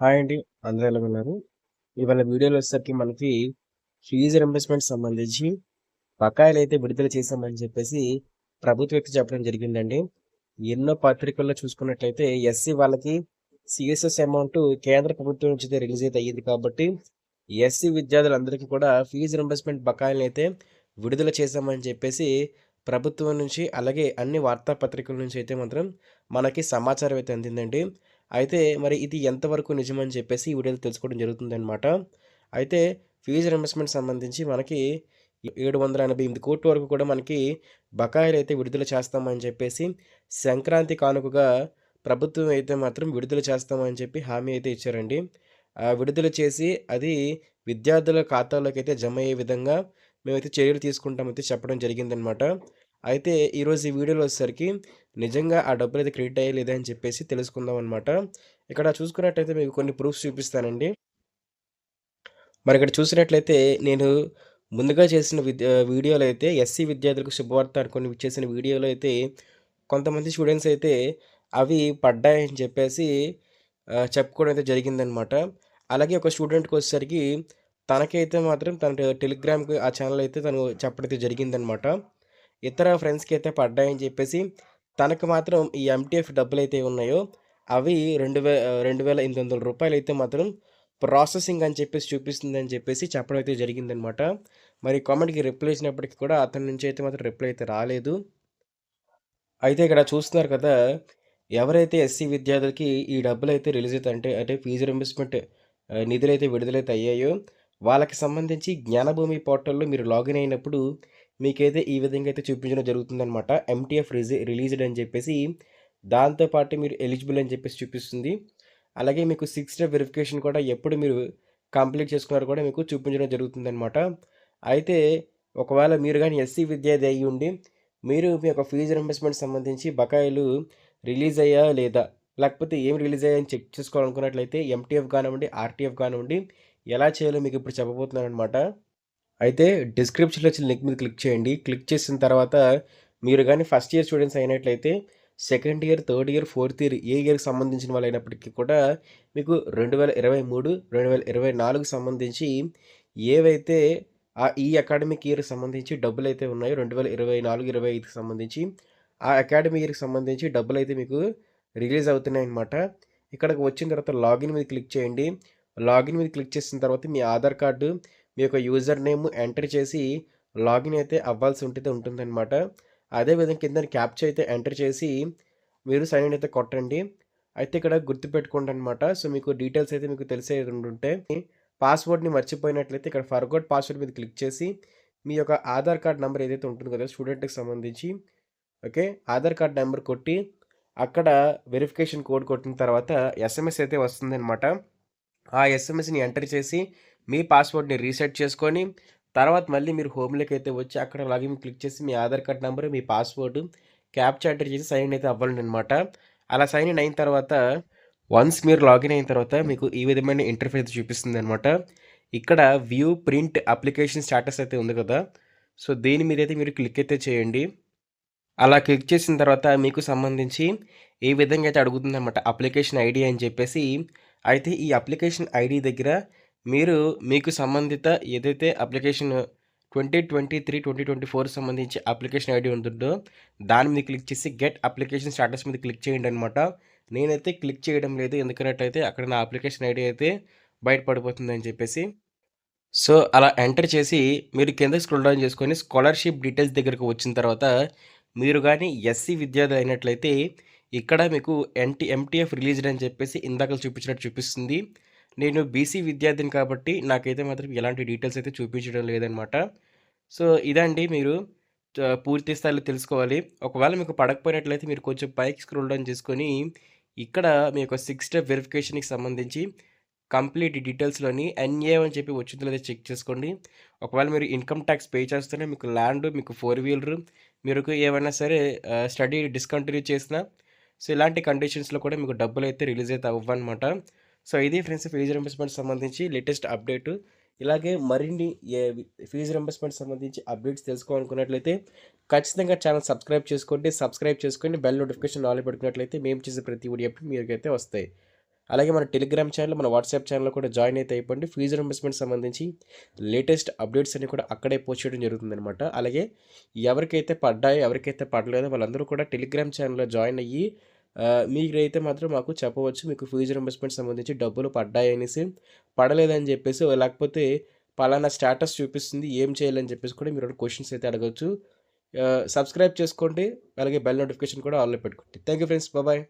Hi అండి. అందరూ ఎలా ఉన్నారు? ఇవాళ వీడియోలో వచ్చేసరికి మనకి ఫీజు రీయింబర్స్‌మెంట్ సంబంధించి బకాయిలైతే విడుదల చేశామని చెప్పేసి ప్రభుత్వం అయితే చెప్పడం జరిగిందండి. ఎన్నో పత్రికల్లో చూసుకున్నట్లయితే ఎస్సీ వాళ్ళకి సీఎస్ఎస్ అమౌంట్ కేంద్ర ప్రభుత్వం నుంచి అయితే రిలీజ్ అయితే అయ్యింది కాబట్టి ఎస్సీ విద్యార్థులందరికీ కూడా ఫీజు రీయింబర్స్‌మెంట్ బకాయిలనైతే విడుదల చేశామని చెప్పేసి ప్రభుత్వం నుంచి అలాగే అన్ని వార్తాపత్రికల నుంచి అయితే మాత్రం మనకి సమాచారం అయితే అందిందండి. అయితే మరి ఇది ఎంతవరకు నిజమని చెప్పేసి ఈ వీడియోలో తెలుసుకోవడం జరుగుతుందనమాట. అయితే ఫీజు రీయింబర్స్‌మెంట్ సంబంధించి మనకి 788,00,00,000 వరకు కూడా మనకి బకాయిలైతే విడుదల చేస్తామని చెప్పేసి సంక్రాంతి కానుకగా ప్రభుత్వం అయితే మాత్రం విడుదల చేస్తామని చెప్పి హామీ అయితే ఇచ్చారండి. విడుదల చేసి అది విద్యార్థుల ఖాతాలోకైతే జమ అయ్యే విధంగా మేమైతే చర్యలు తీసుకుంటామైతే చెప్పడం జరిగిందనమాట. అయితే ఈరోజు ఈ వీడియోలో వచ్చేసరికి నిజంగా ఆ డబ్బులైతే క్రెడిట్ అయ్యాయా లేదా అని చెప్పేసి తెలుసుకుందాం అనమాట. ఇక్కడ చూసుకున్నట్టయితే మీకు కొన్ని ప్రూఫ్స్ చూపిస్తానండి. మరి ఇక్కడ చూసినట్లయితే నేను ముందుగా చేసిన వీడియోలో అయితే ఎస్సీ విద్యార్థులకు శుభవార్త అనుకోని చేసిన వీడియోలో అయితే కొంతమంది స్టూడెంట్స్ అయితే అవి పడ్డాయని చెప్పేసి చెప్పుకోవడం అయితే జరిగిందనమాట. అలాగే ఒక స్టూడెంట్‌కొచ్చేసరికి తనకైతే మాత్రం తన టెలిగ్రామ్‌కి ఆ ఛానెల్ అయితే తను చెప్పడం అయితే జరిగిందనమాట. ఇతర ఫ్రెండ్స్‌కి అయితే పడ్డాయని చెప్పేసి తనకు మాత్రం ఈ ఎంటీఎఫ్ డబ్బులైతే ఉన్నాయో అవి 2,800 రూపాయలైతే మాత్రం ప్రాసెసింగ్ అని చెప్పేసి చూపిస్తుందని చెప్పేసి చెప్పడం అయితే జరిగిందనమాట. మరి కామెంట్‌కి రిప్లై ఇచ్చినప్పటికి కూడా అతని నుంచి అయితే మాత్రం రిప్లై అయితే రాలేదు. అయితే ఇక్కడ చూస్తున్నారు కదా! ఎవరైతే ఎస్సీ విద్యార్థులకి ఈ డబ్బులైతే రిలీజ్ అయితే అంటే ఫీజు రీయింబర్స్‌మెంట్ నిధులైతే విడుదలైతే అయ్యాయో, వాళ్ళకి సంబంధించి జ్ఞానభూమి పోర్టల్‌లో మీరు లాగిన్ అయినప్పుడు మీకైతే ఈ విధంగా అయితే చూపించడం జరుగుతుందనమాట. ఎంటీఎఫ్ రిలీజ్డ్ అని చెప్పేసి దాంతో పాటు మీరు ఎలిజిబుల్ అని చెప్పేసి చూపిస్తుంది. అలాగే మీకు 6 స్టెప్ వెరిఫికేషన్ కూడా ఎప్పుడు మీరు కంప్లీట్ చేసుకున్నారో కూడా మీకు చూపించడం జరుగుతుందనమాట. అయితే ఒకవేళ మీరు గాని ఎస్సీ విద్యార్థి అయ్యుండి మీరు మీ యొక్క ఫీజు రీయింబర్స్‌మెంట్ సంబంధించి బకాయిలు రిలీజ్ అయ్యాయా లేదా? లేకపోతే ఏమి రిలీజ్ అయ్యాయని చెక్ చేసుకోవాలనుకున్నట్లయితే ఎంటీఎఫ్ కానివ్వండి, ఆర్‌టీఎఫ్ కానివ్వండి ఎలా చేయాలో మీకు ఇప్పుడు చెప్పబోతున్నాననమాట. అయితే డిస్క్రిప్షన్‌లో వచ్చిన లింక్ మీద క్లిక్ చేయండి. క్లిక్ చేసిన తర్వాత మీరు గాని ఫస్ట్ ఇయర్ స్టూడెంట్స్ అయినట్లయితే second year, third year, fourth year ఏ ఇయర్‌కి సంబంధించిన వాళ్ళైనప్పటికీ కూడా మీకు 2023, 2024కి సంబంధించి ఏవైతే ఈ అకాడమిక్ ఇయర్‌కి సంబంధించి డబ్బులైతే ఉన్నాయో 2024, 25కి సంబంధించి ఆ అకాడమిక్ ఇయర్‌కి సంబంధించి డబ్బులైతే మీకు రిలీజ్ అవుతున్నాయన్నమాట. ఇక్కడికి వచ్చిన తర్వాత లాగిన్ మీద క్లిక్ చేయండి. లాగిన్ మీద క్లిక్ చేసిన తర్వాత మీ ఆధార్ కార్డు, మీ యొక్క యూజర్ నేమ్ ఎంటర్ చేసి లాగిన్ అయితే అవ్వాల్సి ఉంటుందన్నమాట. అదేవిధంగా కిందన క్యాప్చా అయితే ఎంటర్ చేసి మీరు సైన్ ఇన్ అయితే కొట్టండి. అయితే ఇక్కడ గుర్తుపెట్టుకోండనమాట. సో, మీకు డీటెయిల్స్ అయితే మీకు తెలిసేది ఉండుంటే పాస్వర్డ్‌ని మర్చిపోయినట్లయితే ఇక్కడ ఫర్గొట్ పాస్వర్డ్ మీద క్లిక్ చేసి మీ యొక్క ఆధార్ కార్డ్ నంబర్ ఏదైతే ఉంటుందో కదా! స్టూడెంట్‌కి సంబంధించి ఓకే. ఆధార్ కార్డ్ నంబర్ కొట్టి అక్కడ వెరిఫికేషన్ కోడ్ కొట్టిన తర్వాత ఎస్ఎంఎస్ అయితే వస్తుందనమాట. ఆ ఎస్ఎంఎస్‌ని ఎంటర్ చేసి మీ పాస్వర్డ్‌ని రీసెట్ చేసుకొని తర్వాత మళ్ళీ మీరు హోమ్‌లోకైతే వచ్చి అక్కడ లాగిన్ క్లిక్ చేసి మీ ఆధార్ కార్డ్ నంబరు, మీ పాస్వర్డ్ క్యాప్చా ఎంటర్ చేసి సైన్ ఇన్ అయితే అవ్వాలనమాట. అలా సైన్ ఇన్ అయిన తర్వాత వన్స్ మీరు లాగిన్ అయిన తర్వాత మీకు ఈ విధమైన ఇంటర్ఫేస్ చూపిస్తుందనమాట. ఇక్కడ వ్యూ ప్రింట్ అప్లికేషన్ స్టేటస్ అయితే ఉంది కదా! సో, దీని మీదైతే మీరు క్లిక్ అయితే చేయండి. అలా క్లిక్ చేసిన తర్వాత మీకు సంబంధించి ఏ విధంగా అయితే అడుగుతుందనమాట అప్లికేషన్ ఐడీ అని చెప్పేసి. అయితే ఈ అప్లికేషన్ ఐడీ దగ్గర మీరు మీకు సంబంధిత ఏదైతే అప్లికేషన్ 2023, 2024 సంబంధించి అప్లికేషన్ ఐడీ ఉంటుందో దాని మీద క్లిక్ చేసి గెట్ అప్లికేషన్ స్టేటస్ మీద క్లిక్ చేయండనమాట. నేనైతే క్లిక్ చేయడం లేదు. ఎందుకన్నట్టయితే అక్కడ నా అప్లికేషన్ ఐడీ అయితే బయట పడిపోతుందని చెప్పేసి. సో, అలా ఎంటర్ చేసి మీరు కిందకి స్క్రోల్ డౌన్ చేసుకొని స్కాలర్‌షిప్ డీటెయిల్స్ దగ్గరకు వచ్చిన తర్వాత మీరు గాని ఎస్సీ విద్యార్థి అయినట్లయితే ఇక్కడ మీకు ఎంటీఎఫ్ రిలీజ్డ్ అని చెప్పేసి ఇందాకల చూపించినట్టు చూపిస్తుంది. నేను బీసీ విద్యార్థిని కాబట్టి నాకైతే మాత్రం ఎలాంటి డీటెయిల్స్ అయితే చూపించడం లేదనమాట. సో, ఇదండి మీరు పూర్తి స్థాయిలో తెలుసుకోవాలి. ఒకవేళ మీకు పడకపోయినట్లయితే మీరు కొంచెం పైకి స్క్రోల్ డౌన్ చేసుకొని ఇక్కడ మీ యొక్క 6 స్టెప్ వెరిఫికేషన్‌కి సంబంధించి కంప్లీట్ డీటెయిల్స్‌లోని ఎన్ఏ అని చెప్పి వచ్చిందో లేదో చెక్ చేసుకోండి. ఒకవేళ మీరు ఇన్‌కమ్ టాక్స్ పే చేస్తేనే మీకు ల్యాండ్, మీకు 4 వీలర్ మీకు ఏవైనా సరే స్టడీ డిస్కంటిన్యూ చేసినా సో, ఇలాంటి కండిషన్స్‌లో కూడా మీకు డబ్బులైతే రిలీజ్ అయితే అవ్వనమాట. సో, ఇది ఫ్రెండ్స్ ఫీజ్ రింబర్స్‌మెంట్ సంబంధించి లేటెస్ట్ అప్డేటు. ఇలాగే మరిన్ని ఏ ఫీజ్ రింబర్స్‌మెంట్ సంబంధించి అప్డేట్స్ తెలుసుకోవాలనుకున్నట్లయితే ఖచ్చితంగా ఛానల్ సబ్స్క్రైబ్ చేసుకోండి. సబ్స్క్రైబ్ చేసుకొని బెల్ నోటిఫికేషన్ ఆన్‌లో పెట్టుకున్నట్లయితే మేము చేసే ప్రతి వీడియో మీకైతే వస్తాయి. అలాగే మన టెలిగ్రామ్ ఛానల్, మన వాట్సాప్ ఛానల్ కూడా జాయిన్ అయితే అయిపోండి. ఫీజు రింబర్స్మెంట్ సంబంధించి లేటెస్ట్ అప్డేట్స్ అన్ని కూడా అక్కడే పోస్ట్ చేయడం జరుగుతుందనమాట. అలాగే ఎవరికైతే పడ్డాయో, ఎవరికైతే పడలేదో వాళ్ళందరూ కూడా టెలిగ్రామ్ ఛానల్‌లో జాయిన్ అయ్యి మీరైతే మాత్రం మాకు చెప్పవచ్చు. మీకు ఫీజు రింబర్స్మెంట్ సంబంధించి డబ్బులు పడ్డాయనేసి, పడలేదని చెప్పేసి, లేకపోతే పలానా స్టేటస్ చూపిస్తుంది ఏం చేయాలని చెప్పేసి కూడా మీరు క్వశ్చన్స్ అయితే అడగొచ్చు. సబ్స్క్రైబ్ చేసుకోండి. అలాగే బెల్ నోటిఫికేషన్ కూడా ఆన్‌లో పెట్టుకోండి. Thank you friends. బాయ్.